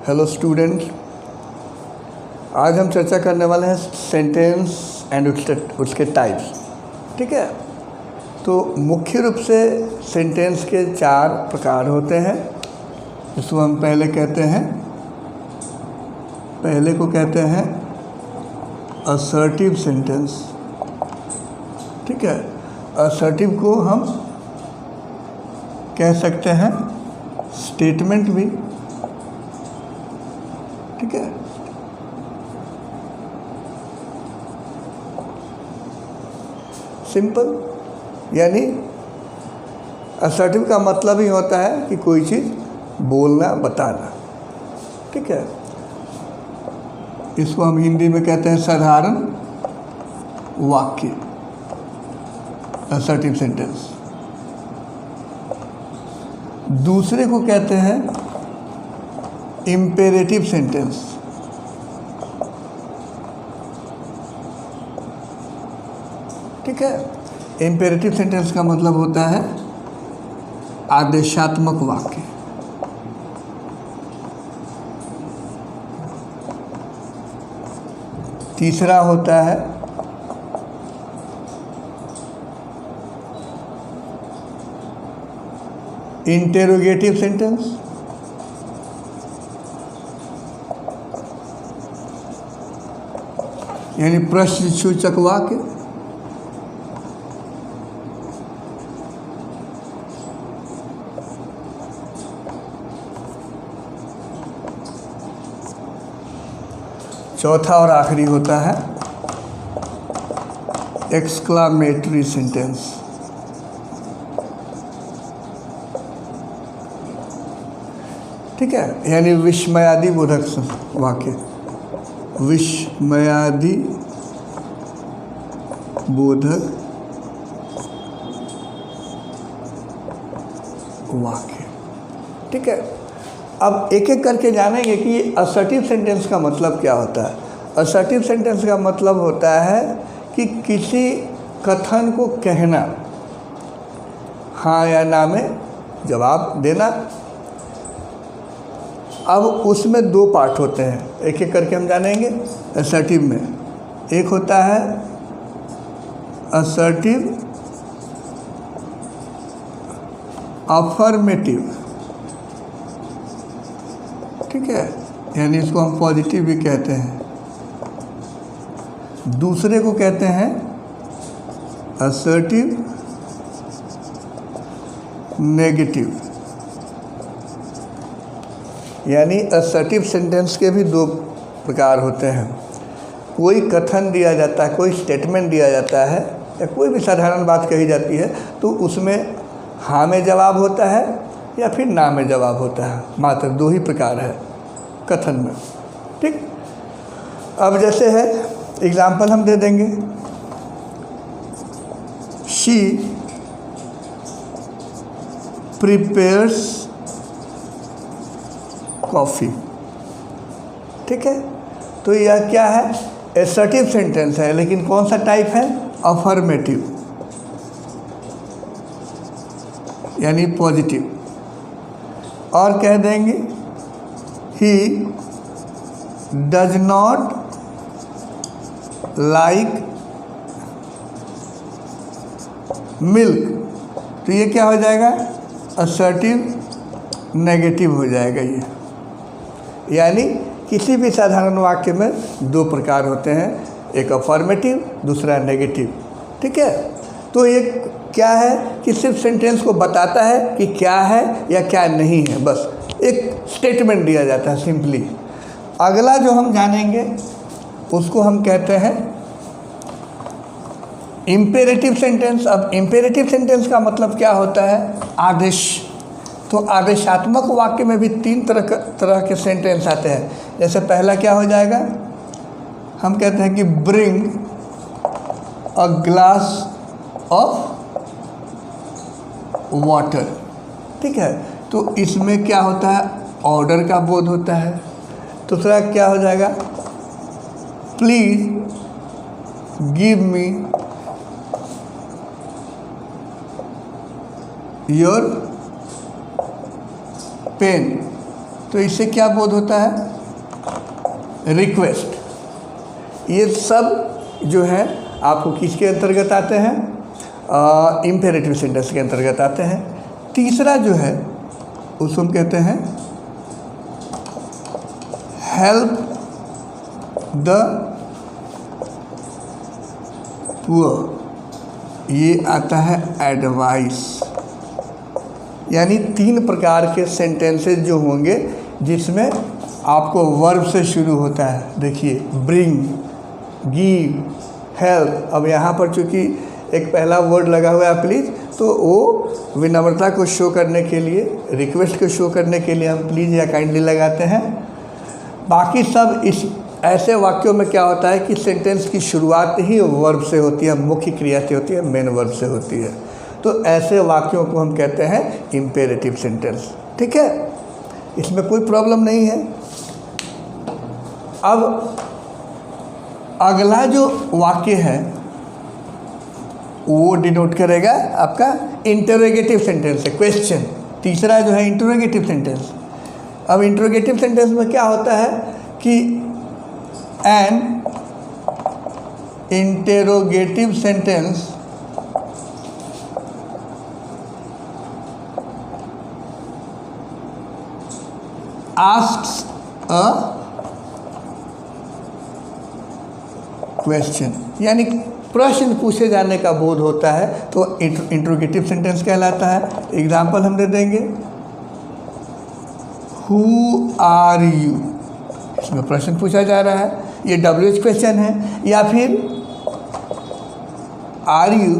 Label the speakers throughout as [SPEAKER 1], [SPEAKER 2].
[SPEAKER 1] Hello students, आज हम चर्चा करने वाले हैं सेंटेंस एंड उसके टाइप्स। ठीक है, तो मुख्य रूप से सेंटेंस के 4 प्रकार होते हैं, जिसको हम पहले को कहते हैं असर्टिव सेंटेंस। ठीक है, असर्टिव को हम कह सकते हैं स्टेटमेंट भी। ठीक है, सिंपल, यानी असर्टिव का मतलब ही होता है कि कोई चीज़ बोलना, बताना। ठीक है, इसको हम हिंदी में कहते हैं साधारण वाक्य, असर्टिव सेंटेंस। दूसरे को कहते हैं इम्पेरेटिव सेंटेंस। ठीक है, इम्पेरेटिव सेंटेंस का मतलब होता है आदेशात्मक वाक्य। तीसरा होता है इंटेरोगेटिव सेंटेंस। यानी प्रश्नसूचक वाक्य। चौथा और आखिरी होता है एक्सक्लामेटरी सेंटेंस। ठीक है, यानी विस्मयादि बोधक वाक्य, विस्मयादि बोधक वाक्य। ठीक है, अब एक एक करके जानेंगे कि असर्टिव सेंटेंस का मतलब क्या होता है। असर्टिव सेंटेंस का मतलब होता है कि किसी कथन को कहना, हाँ या ना में जवाब देना। अब उसमें 2 पार्ट होते हैं, एक एक करके हम जानेंगे। असर्टिव में एक होता है असर्टिव अफर्मेटिव। ठीक है, यानी इसको हम पॉजिटिव भी कहते हैं। दूसरे को कहते हैं असर्टिव नेगेटिव। यानी असर्टिव सेंटेंस के भी 2 प्रकार होते हैं। कोई कथन दिया जाता है, कोई स्टेटमेंट दिया जाता है, या कोई भी साधारण बात कही जाती है, तो उसमें हाँ में जवाब होता है या फिर ना में जवाब होता है। मात्र 2 ही प्रकार है कथन में। ठीक, अब जैसे है एग्जाम्पल हम दे देंगे। She prepares coffee. ठीक है, तो यह क्या है? असर्टिव सेंटेंस है, लेकिन कौन सा टाइप है? अफर्मेटिव, यानी पॉजिटिव। और कह देंगे he does not like milk. तो ये क्या हो जाएगा? असर्टिव नेगेटिव हो जाएगा ये। यानी किसी भी साधारण वाक्य में 2 प्रकार होते हैं, एक अफर्मेटिव, दूसरा नेगेटिव। ठीक है, तो ये क्या है कि सिर्फ सेंटेंस को बताता है कि क्या है या क्या नहीं है, बस एक स्टेटमेंट दिया जाता है सिंपली। अगला जो हम जानेंगे उसको हम कहते हैं इम्पेरेटिव सेंटेंस। अब इम्पेरेटिव सेंटेंस का मतलब क्या होता है? आदेश। तो आदेशात्मक वाक्य में भी 3 तरह के सेंटेंस आते हैं। जैसे पहला क्या हो जाएगा? हम कहते हैं कि bring a glass of water. ठीक है, तो इसमें क्या होता है? ऑर्डर का बोध होता है। दूसरा क्या हो जाएगा? Please give me your pen. तो इससे क्या बोध होता है? रिक्वेस्ट। ये सब जो है आपको किसके अंतर्गत आते हैं? इम्पेरेटिव सेंटेंस के अंतर्गत आते हैं। तीसरा जो है उसको हम कहते हैं हेल्प द पुअर। ये आता है एडवाइस। यानी 3 प्रकार के सेंटेंसेस जो होंगे जिसमें आपको वर्ब से शुरू होता है। देखिए, ब्रिंग, गिव, हेल्प। अब यहाँ पर चूँकि एक पहला वर्ड लगा हुआ है प्लीज़, तो वो विनम्रता को शो करने के लिए, रिक्वेस्ट को शो करने के लिए हम प्लीज़ या काइंडली लगाते हैं। बाकी सब इस ऐसे वाक्यों में क्या होता है कि सेंटेंस की शुरुआत ही वर्ब से होती है, मुख्य क्रिया से होती है, मेन वर्ब से होती है। तो ऐसे वाक्यों को हम कहते हैं इम्पेरेटिव सेंटेंस। ठीक है, इसमें कोई प्रॉब्लम नहीं है। अब अगला जो वाक्य है वो डिनोट करेगा आपका इंटरोगेटिव सेंटेंस है, क्वेश्चन। तीसरा जो है इंटरोगेटिव सेंटेंस। अब इंटरोगेटिव सेंटेंस में क्या होता है कि an interrogative sentence asks a question, यानी प्रश्न पूछे जाने का बोध होता है, तो इंट्रोगेटिव सेंटेंस कहलाता है। एग्जाम्पल हम दे देंगे, हु आर यू, इसमें प्रश्न पूछा जा रहा है, ये WH क्वेश्चन है। या फिर are you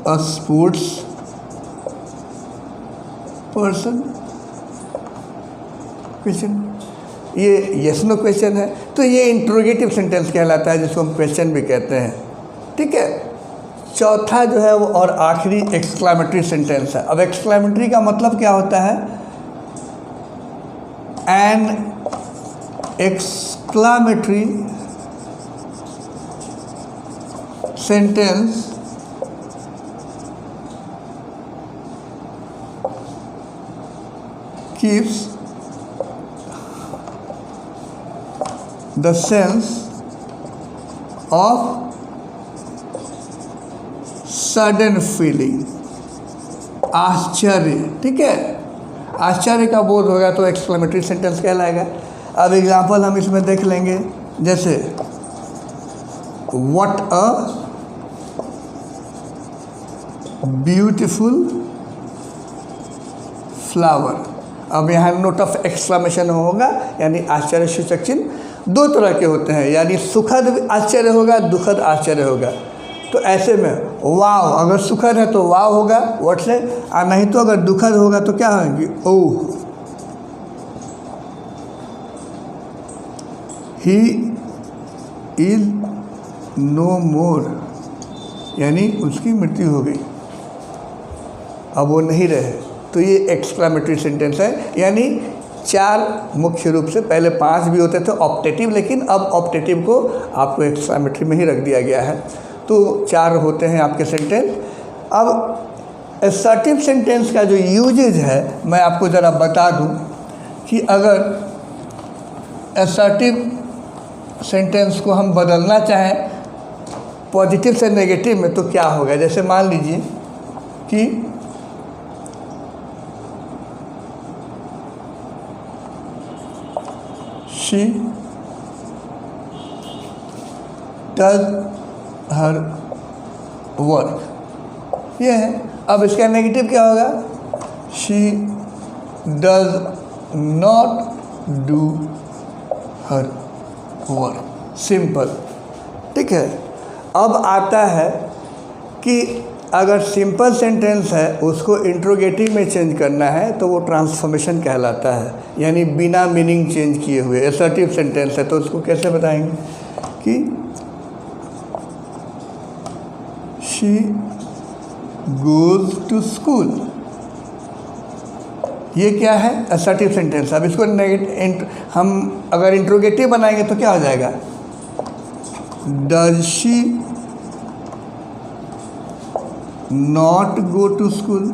[SPEAKER 1] a sports person, question, ये यस नो क्वेश्चन है। तो ये इंट्रोगेटिव सेंटेंस कहलाता है, जिसको हम क्वेश्चन भी कहते हैं। ठीक है। चौथा जो है वो और आखिरी एक्सक्लामेटरी सेंटेंस है। अब एक्सक्लामेटरी का मतलब क्या होता है? An exclamatory sentence keeps the sense of sudden feeling, आश्चर्य। ठीक है, आश्चर्य का बोध होगा तो एक्सक्लेमेटरी सेंटेंस कहलाएगा। अब एग्जाम्पल हम इसमें देख लेंगे, जैसे व्हाट अ ब्यूटीफुल फ्लावर। अब यहाँ नोट ऑफ एक्सक्लेमेशन होगा, यानी आश्चर्य सूचक चिन्ह 2 तरह के होते हैं, यानी सुखद आश्चर्य होगा, दुखद आश्चर्य होगा। तो ऐसे में वाव, अगर सुखद है तो वाव होगा वर्ड से, और नहीं तो अगर दुखद होगा तो क्या होगी? ओह। ही इज नो मोर, यानी उसकी मृत्यु हो गई, अब वो नहीं रहे। तो ये एक्सक्लामेटरी सेंटेंस है। यानी 4 मुख्य रूप से, पहले 5 भी होते थे ऑप्टेटिव, लेकिन अब ऑप्टेटिव को आपको एक्सक्लामेटरी में ही रख दिया गया है। तो 4 होते हैं आपके सेंटेंस। अब असर्टिव सेंटेंस का जो यूजेज है मैं आपको ज़रा बता दूं कि अगर असर्टिव सेंटेंस को हम बदलना चाहें पॉजिटिव से नेगेटिव में, तो क्या होगा? जैसे मान लीजिए कि she does her work, ये है। अब इसका नेगेटिव क्या होगा? she does not do her work, simple. ठीक है। अब आता है कि अगर सिंपल सेंटेंस है उसको इंट्रोगेटिव में चेंज करना है तो वो ट्रांसफॉर्मेशन कहलाता है, यानी बिना मीनिंग चेंज किए हुए। असर्टिव सेंटेंस है तो उसको कैसे बताएंगे कि शी गोज टू स्कूल, ये क्या है? Assertive sentence. अब इसको हम अगर इंट्रोगेटिव बनाएंगे तो क्या हो जाएगा? Does she not go to school.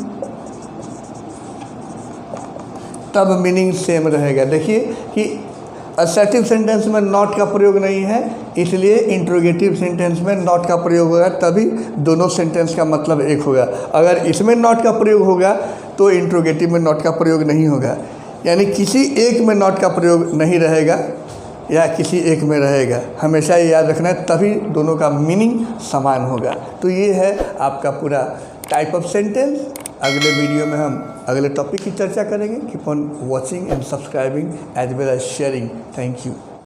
[SPEAKER 1] तब मीनिंग सेम रहेगा। देखिए कि असर्टिव सेंटेंस में नॉट का प्रयोग नहीं है, इसलिए इंट्रोगेटिव सेंटेंस में नॉट का प्रयोग होगा, तभी दोनों सेंटेंस का मतलब एक होगा। अगर इसमें नॉट का प्रयोग होगा तो इंट्रोगेटिव में नॉट का प्रयोग नहीं होगा, यानी किसी एक में नॉट का प्रयोग नहीं रहेगा या किसी एक में रहेगा। हमेशा ये याद रखना है, तभी दोनों का मीनिंग समान होगा। तो ये है आपका पूरा टाइप ऑफ सेंटेंस। अगले वीडियो में हम अगले टॉपिक की चर्चा करेंगे। Keep on watching and subscribing as well as sharing. Thank you.